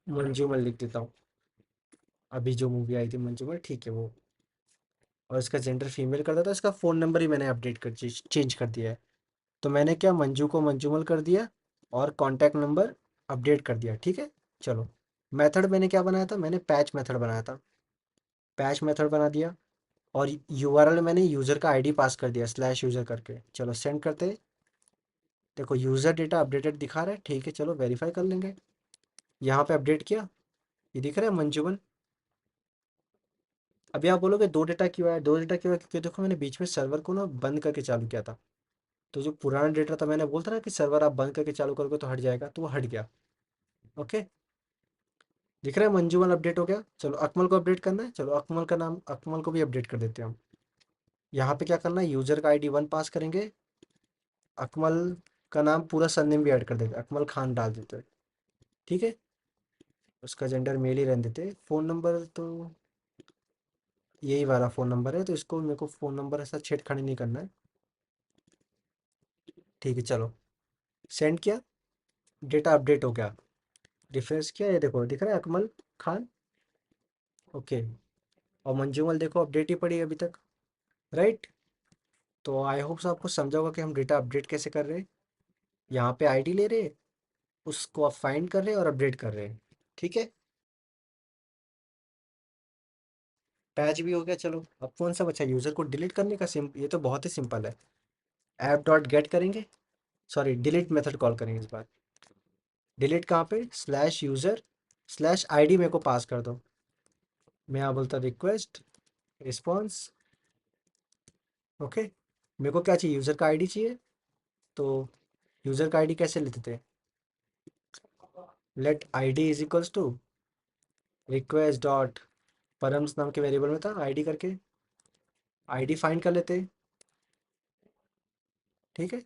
मंजूमल लिख देता हूँ। अभी जो मूवी आई थी मंजूमल, ठीक है वो। और इसका जेंडर फीमेल कर देता हूँ, इसका फ़ोन नंबर ही मैंने अपडेट कर चेंज कर दिया है। तो मैंने क्या, मंजू को मंजूमल कर दिया और कॉन्टैक्ट नंबर अपडेट कर दिया। ठीक है, चलो। मेथड मैंने क्या बनाया था, मैंने पैच मेथड बनाया था। पैच मेथड बना दिया, और यूआरएल मैंने यूज़र का आईडी पास कर दिया स्लैश यूज़र करके। चलो सेंड करते हैं। देखो यूज़र डेटा अपडेटेड दिखा रहा है, ठीक है, चलो वेरीफाई कर लेंगे। यहाँ पे अपडेट किया, ये दिख रहा है मंजूमल। अभी आप बोलोगे दो डेटा क्यों आया, दो डेटा क्यों आया, क्योंकि देखो मैंने बीच में सर्वर को ना बंद करके चालू किया था। तो जो पुराना डेटा था, मैंने बोलता ना कि सर्वर आप बंद करके चालू करोगे तो हट जाएगा, तो वो हट गया। ओके, दिख रहा है मंजूमल अपडेट हो गया। चलो अकमल को अपडेट करना है, चलो अकमल का नाम, अकमल को भी अपडेट कर देते हैं हम। यहाँ पे क्या करना है, यूजर का आईडी 1 पास करेंगे, अकमल का नाम पूरा सरनेम भी ऐड कर देते हैं, अकमल खान डाल देते हैं। ठीक है, उसका जेंडर मेल ही रहने देते। फ़ोन नंबर तो यही वाला फ़ोन नंबर है, तो इसको मेरे को फ़ोन नंबर ऐसा छेड़खानी नहीं करना है। ठीक है, चलो सेंड किया, डेटा अपडेट हो गया। रिफ्रेश किया, ये देखो दिख रहा है अकमल खान। ओके, और मंजूमल देखो अपडेट ही पड़ी है अभी तक, राइट। तो आई होप से आपको समझा होगा कि हम डेटा अपडेट कैसे कर रहे हैं। यहाँ पे आईडी ले रहे हैं, उसको आप फाइंड कर रहे हैं और अपडेट कर रहे हैं। ठीक है, पैच भी हो गया। चलो अब कौन सा बचा, यूज़र को डिलीट करने का। सिम ये तो बहुत ही सिंपल है। ऐप डॉट गेट करेंगे, सॉरी डिलीट मेथड कॉल करेंगे इस बार। डिलीट कहाँ पे, स्लैश यूज़र स्लैश आईडी मेरे को पास कर दो। मैं यहाँ बोलता रिक्वेस्ट रिस्पॉन्स। ओके, मेरे को क्या चाहिए, यूज़र का आईडी चाहिए। तो यूज़र का आईडी कैसे लेते थे, let ID is equals to request dot params नाम के वेरिएबल में था आईडी करके, आईडी फाइंड कर लेते। ठीक है,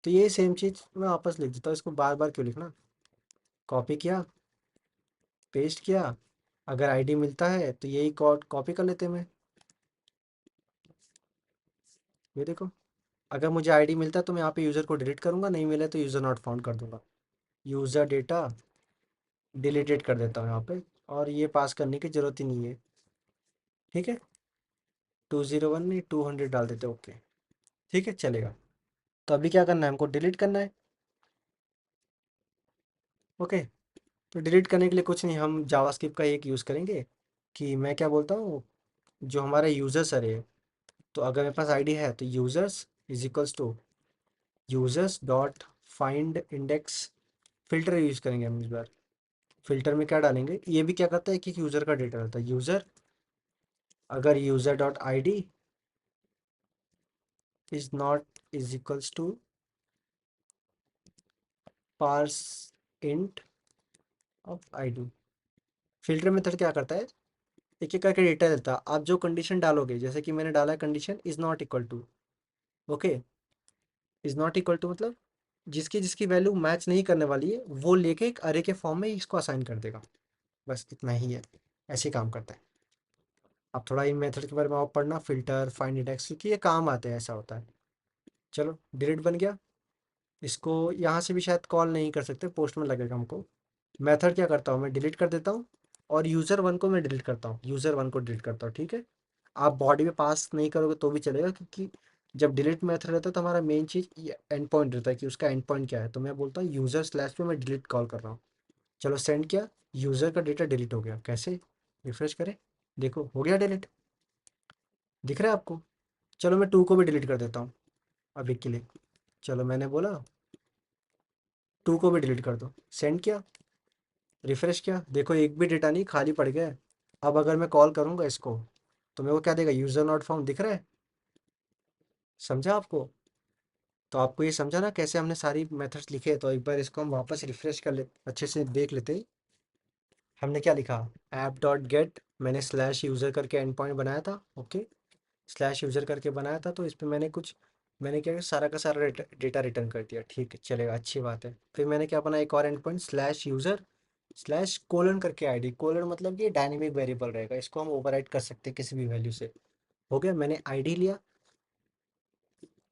तो ये सेम चीज़ मैं वापस लिख देता हूँ, इसको बार बार क्यों लिखना। कॉपी किया, पेस्ट किया, अगर आईडी मिलता है तो यही कोड कॉपी कर लेते हैं मैं। ये देखो, अगर मुझे आईडी मिलता है तो मैं यहाँ पे यूज़र को डिलीट करूँगा, नहीं मिला तो यूज़र नॉट फाउंड कर दूंगा। यूज़र डेटा डिलीटेड कर देता हूँ यहाँ पे, और ये पास करने की ज़रूरत ही नहीं है। ठीक है, 201 नहीं 200 डाल देते। ओके, ठीक है चलेगा। तो अभी क्या करना है, हमको डिलीट करना है। ओके, तो डिलीट करने के लिए कुछ नहीं, हम जावास्क्रिप्ट का एक यूज़ करेंगे कि मैं क्या बोलता हूँ, जो हमारा यूज़र्स अरे है, तो अगर मेरे पास आईडी है तो users is equals to users dot find index. Filter use करेंगे हम इस बार। फिल्टर में क्या डालेंगे, ये भी क्या करता है कि यूज़र का डेटा रहता है। यूज़र, अगर user dot I D is not is equals to parse int of I D. Filter method क्या करता है, एक एक करके डेटा देता है। आप जो कंडीशन डालोगे, जैसे कि मैंने डाला है condition is not equal to. Okay, is not equal to मतलब जिसकी जिसकी वैल्यू मैच नहीं करने वाली है वो लेके एक अरे के फॉर्म में इसको असाइन कर देगा। बस इतना ही है, ऐसे ही काम करता है। आप थोड़ा इन मेथड के बारे में और पढ़ना, फिल्टर फाइंड इंडेक्स, क्योंकि ये काम आते हैं, ऐसा होता है। चलो डिलीट बन गया। इसको यहाँ से भी शायद कॉल नहीं कर सकते, पोस्ट में लगेगा हमको। मेथड क्या करता हूँ, मैं डिलीट कर देता हूँ, और यूज़र वन को मैं डिलीट करता हूँ, यूज़र वन को डिलीट करता हूँ। ठीक है, आप बॉडी में पास नहीं करोगे तो भी चलेगा, क्योंकि जब डिलीट मेथड रहता है तो हमारा मेन चीज़ ये एंड पॉइंट रहता है कि उसका एंड पॉइंट क्या है। तो मैं बोलता हूँ यूज़र स्लैश पे मैं डिलीट कॉल कर रहा हूँ। चलो सेंड किया, यूज़र का डेटा डिलीट हो गया। कैसे, रिफ्रेश करें, देखो हो गया डिलीट, दिख रहा है आपको। चलो मैं 2 को भी डिलीट कर देता हूँ अभी के लिए। चलो मैंने बोला 2 को भी डिलीट कर दो, सेंड किया, रिफ्रेश किया, देखो एक भी डेटा नहीं, खाली पड़ गया है। अब अगर मैं कॉल करूँगा इसको तो मेरे को क्या देगा, यूज़र नॉट फाउंड दिख रहा है। समझा आपको, तो आपको ये समझा ना कैसे हमने सारी मेथड्स लिखे। तो एक बार इसको हम वापस रिफ्रेश कर ले, अच्छे से देख लेते हैं। हमने क्या लिखा, ऐप डॉट गेट, मैंने स्लैश यूज़र करके एंड पॉइंट बनाया था। ओके, स्लैश यूज़र करके बनाया था, तो इस पर मैंने कुछ, मैंने क्या किया, सारा का सारा डेटा रिटर्न कर दिया। ठीक है चलेगा, अच्छी बात है। फिर मैंने क्या बनाया, एक और and point slash user slash colon करके आईडी। कोलन मतलब ये डायनेमिक वेरिएबल रहेगा, इसको हम ओवरराइड कर सकते हैं किसी भी वैल्यू से। हो गया, मैंने आईडी लिया।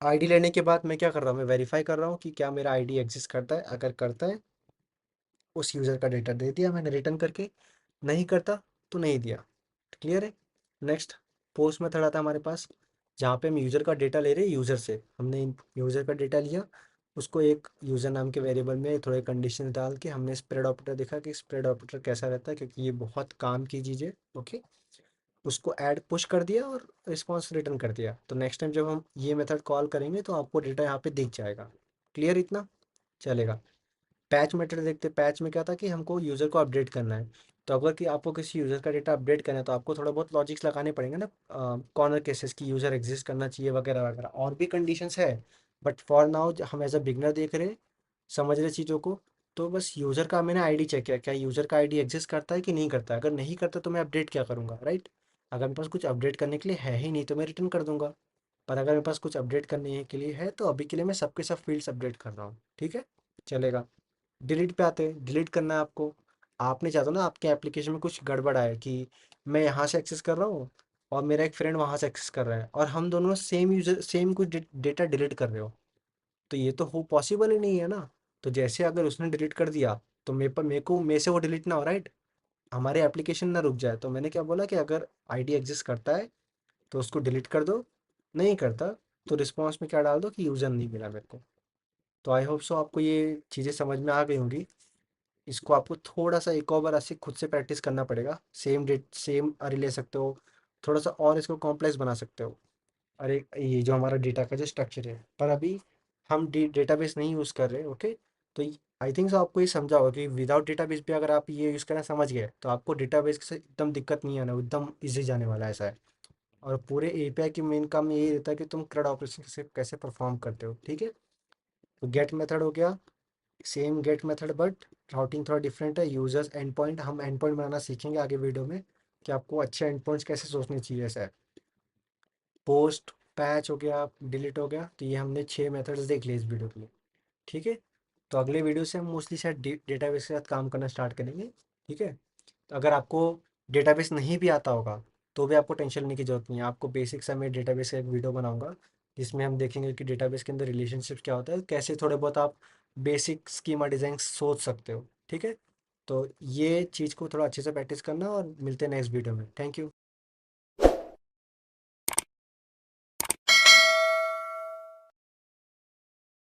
आईडी लेने के बाद मैं क्या कर रहा हूँ, मैं वेरीफाई कर रहा हूँ कि क्या मेरा आईडी एग्जिस्ट करता है। अगर करता है, उस यूज़र का डेटा दे दिया मैंने रिटर्न करके, नहीं करता तो नहीं दिया। क्लियर है। नेक्स्ट, पोस्ट मेथड आता है हमारे पास, जहाँ पे हम यूज़र का डेटा ले रहे हैं। यूज़र से हमने यूज़र का डेटा लिया, उसको एक यूज़र नाम के वेरिएबल में थोड़े कंडीशन डाल के हमने स्प्रेड ऑपरेटर देखा कि स्प्रेड ऑपरेटर कैसा रहता है, क्योंकि ये बहुत काम की चीज़ है। ओके, उसको ऐड पुश कर दिया और रिस्पॉन्स रिटर्न कर दिया। तो नेक्स्ट टाइम जब हम ये मेथड कॉल करेंगे तो आपको डेटा यहाँ पे दिख जाएगा। क्लियर इतना, चलेगा। पैच मेथड देखते, पैच में क्या था कि हमको यूज़र को अपडेट करना है। तो अगर कि आपको किसी यूज़र का डेटा अपडेट करना है तो आपको थोड़ा बहुत लॉजिक्स लगाने पड़ेंगे ना, कॉर्नर केसेस की यूज़र एग्जिस्ट करना चाहिए वगैरह वगैरह, और भी कंडीशंस है। बट फॉर नाउ हम एज अ बिगनर देख रहे हैं, समझ रहे चीज़ों को। तो बस यूज़र का मैंने आईडी चेक किया, क्या यूज़र का आईडी एग्जिस्ट करता है कि नहीं करता है। अगर नहीं करता तो मैं अपडेट क्या करूँगा, राइट। अगर मेरे पास कुछ अपडेट करने के लिए है ही नहीं तो मैं रिटर्न कर दूंगा। पर अगर मेरे पास कुछ अपडेट करने के लिए है तो अभी के लिए मैं सबके सब फील्ड्स अपडेट कर रहा हूँ, ठीक है, चलेगा। डिलीट पे आते हैं, डिलीट करना है आपको। आपने चाहते हो ना आपके एप्लीकेशन में कुछ गड़बड़ आए कि मैं यहाँ से एक्सेस कर रहा हूँ और मेरा एक फ्रेंड वहाँ से एक्सेस कर रहा है और हम दोनों सेम यूजर सेम कुछ डेटा डिलीट कर रहे हो, तो ये तो हो पॉसिबल ही नहीं है ना। तो जैसे अगर उसने डिलीट कर दिया तो मेरे से वो डिलीट ना हो, राइट, हमारे एप्लीकेशन ना रुक जाए। तो मैंने क्या बोला कि अगर आईडी एग्जिस्ट करता है तो उसको डिलीट कर दो, नहीं करता तो रिस्पॉन्स में क्या डाल दो कि यूज़र नहीं मिला मेरे को। तो आई होप सो आपको ये चीज़ें समझ में आ गई होंगी। इसको आपको थोड़ा सा एक और बार ऐसे खुद से प्रैक्टिस करना पड़ेगा। सेम डेट सेम अरे ले सकते हो, थोड़ा सा और इसको कॉम्प्लेक्स बना सकते हो। अरे ये जो हमारा डेटा का जो स्ट्रक्चर है, पर अभी हम डेटाबेस नहीं यूज़ कर रहे, ओके। तो आई थिंक सो आपको ये समझा होगा कि विदाउट डेटाबेस भी अगर आप ये यूज़ करना समझ गए तो आपको डेटाबेस से एकदम दिक्कत नहीं आना, एकदम इजी जाने वाला है, ऐसा है। और पूरे एपीआई की मेन काम यही रहता है कि तुम CRUD ऑपरेशन से कैसे परफॉर्म करते हो, ठीक है। तो गेट मेथड हो गया, same get method but routing थोड़ा डिफरेंट है। यूजर्स एंड पॉइंट, हम एंड पॉइंट बनाना सीखेंगे आगे वीडियो में कि आपको अच्छे एंड पॉइंट्स कैसे सोचने चाहिए, ऐसा है। पोस्ट, पैच हो गया, डिलीट हो गया, तो ये हमने 6 मेथड्स देख लिए इस वीडियो के लिए, ठीक है। तो अगले वीडियो से हम मोस्टली शायद डेटाबेस के साथ काम करना स्टार्ट करेंगे, ठीक है। तो अगर आपको डेटाबेस नहीं भी आता होगा तो भी आपको टेंशन लेने की जरूरत नहीं है। आपको बेसिक सा मैं डेटाबेस का एक वीडियो बनाऊंगा जिसमें हम देखेंगे कि डेटाबेस के अंदर रिलेशनशिप क्या होता है, कैसे थोड़े बहुत आप बेसिक स्कीमा डिज़ाइन सोच सकते हो, ठीक है। तो ये चीज़ को थोड़ा अच्छे से प्रैक्टिस करना और मिलते हैं नेक्स्ट वीडियो में। Thank you.